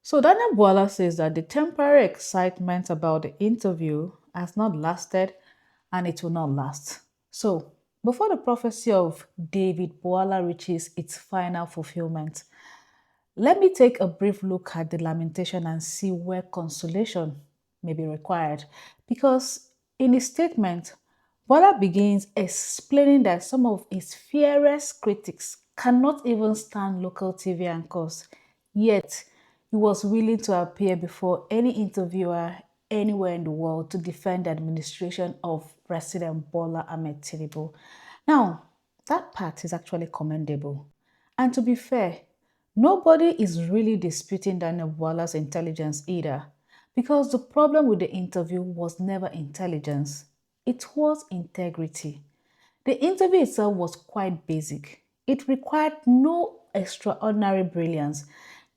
So Daniel Bwala says that the temporary excitement about the interview has not lasted and it will not last. So before the prophecy of David Bwala reaches its final fulfillment, let me take a brief look at the lamentation and see where consolation may be required. Because in his statement, Bola begins explaining that some of his fiercest critics cannot even stand local TV anchors, yet he was willing to appear before any interviewer anywhere in the world to defend the administration of President Bola Ahmed Tinubu. Now, that part is actually commendable. And to be fair, nobody is really disputing Daniel Bwala's intelligence either, because the problem with the interview was never intelligence, it was integrity. The interview itself was quite basic. It required no extraordinary brilliance.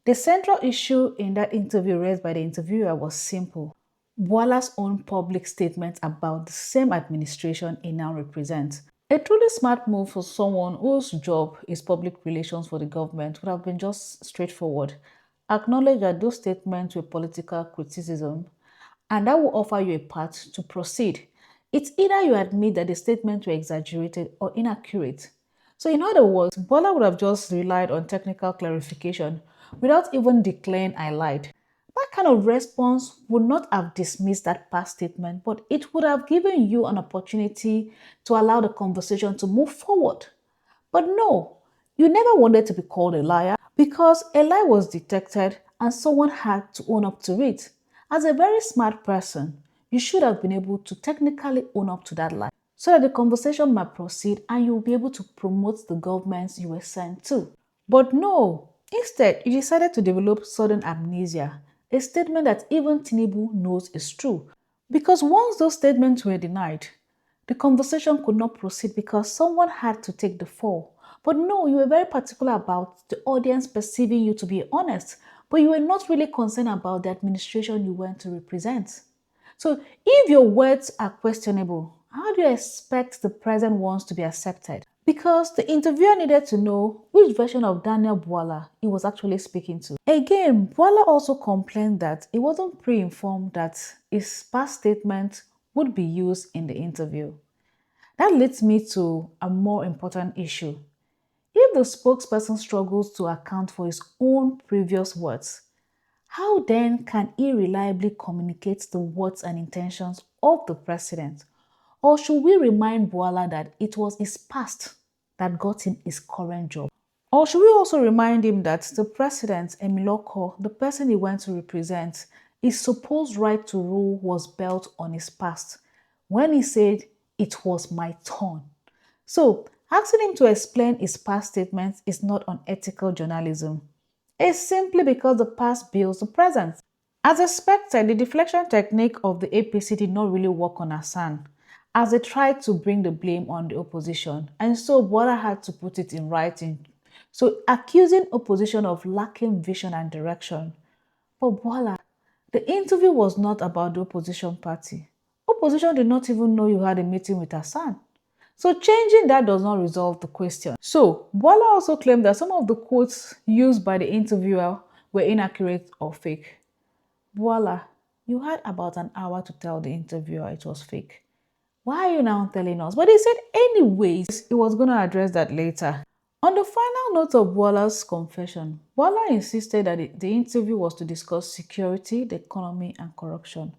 The central issue in that interview raised by the interviewer was simple. Bwala's own public statement about the same administration he now represents. A truly smart move for someone whose job is public relations for the government would have been just straightforward. Acknowledge that those statements were political criticism, and that will offer you a path to proceed. It's either you admit that the statements were exaggerated or inaccurate. So, in other words, Bola would have just relied on technical clarification without even declaring I lied. That kind of response would not have dismissed that past statement, but it would have given you an opportunity to allow the conversation to move forward. But no, you never wanted to be called a liar because a lie was detected and someone had to own up to it. As a very smart person, you should have been able to technically own up to that lie so that the conversation might proceed and you'll be able to promote the governments you were sent to. But no, instead, you decided to develop sudden amnesia, a statement that even Tinubu knows is true. Because once those statements were denied, the conversation could not proceed because someone had to take the fall. But no, you were very particular about the audience perceiving you to be honest, but you were not really concerned about the administration you went to represent. So if your words are questionable, how do you expect the present ones to be accepted? Because the interviewer needed to know which version of Daniel Bwala he was actually speaking to. Again, Bwala also complained that he wasn't pre-informed that his past statement would be used in the interview. That leads me to a more important issue. If the spokesperson struggles to account for his own previous words, how then can he reliably communicate the words and intentions of the president? Or should we remind Bwala that it was his past that got him his current job? Or should we also remind him that the president, Emiloko, the person he went to represent, his supposed right to rule was built on his past when he said, "It was my turn." So, asking him to explain his past statements is not unethical journalism. It's simply because the past builds the present. As expected, the deflection technique of the APC did not really work on Hasan, as they tried to bring the blame on the opposition, and so Bwala had to put it in writing. So, accusing opposition of lacking vision and direction. But Bwala, the interview was not about the opposition party. Opposition did not even know you had a meeting with Hasan. So changing that does not resolve the question. So Bwala also claimed that some of the quotes used by the interviewer were inaccurate or fake. Bwala, you had about an hour to tell the interviewer it was fake. Why are you now telling us? But he said anyways, he was going to address that later. On the final note of Bwala's confession, Bwala insisted that the interview was to discuss security, the economy, and corruption.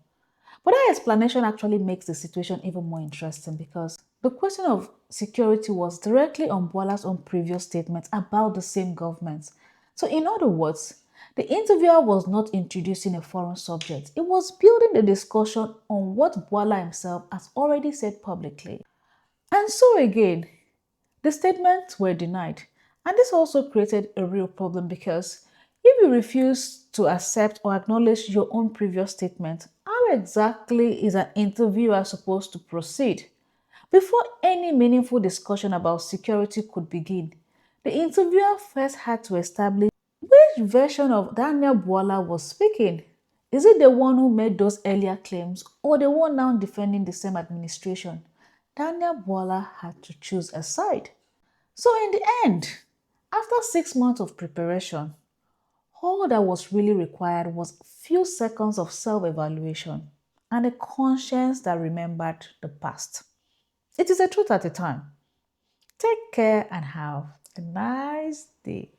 But that explanation actually makes the situation even more interesting because the question of security was directly on Bwala's own previous statements about the same government. So, in other words, the interviewer was not introducing a foreign subject. It was building the discussion on what Bwala himself has already said publicly. And so again, the statements were denied. And this also created a real problem because if you refuse to accept or acknowledge your own previous statement, how exactly is an interviewer supposed to proceed? Before any meaningful discussion about security could begin, the interviewer first had to establish which version of Daniel Bwala was speaking. Is it the one who made those earlier claims or the one now defending the same administration? Daniel Bwala had to choose a side. So in the end, after 6 months of preparation, All that was really required was a few seconds of self-evaluation and a conscience that remembered the past. It is a truth at a time. Take care and have a nice day.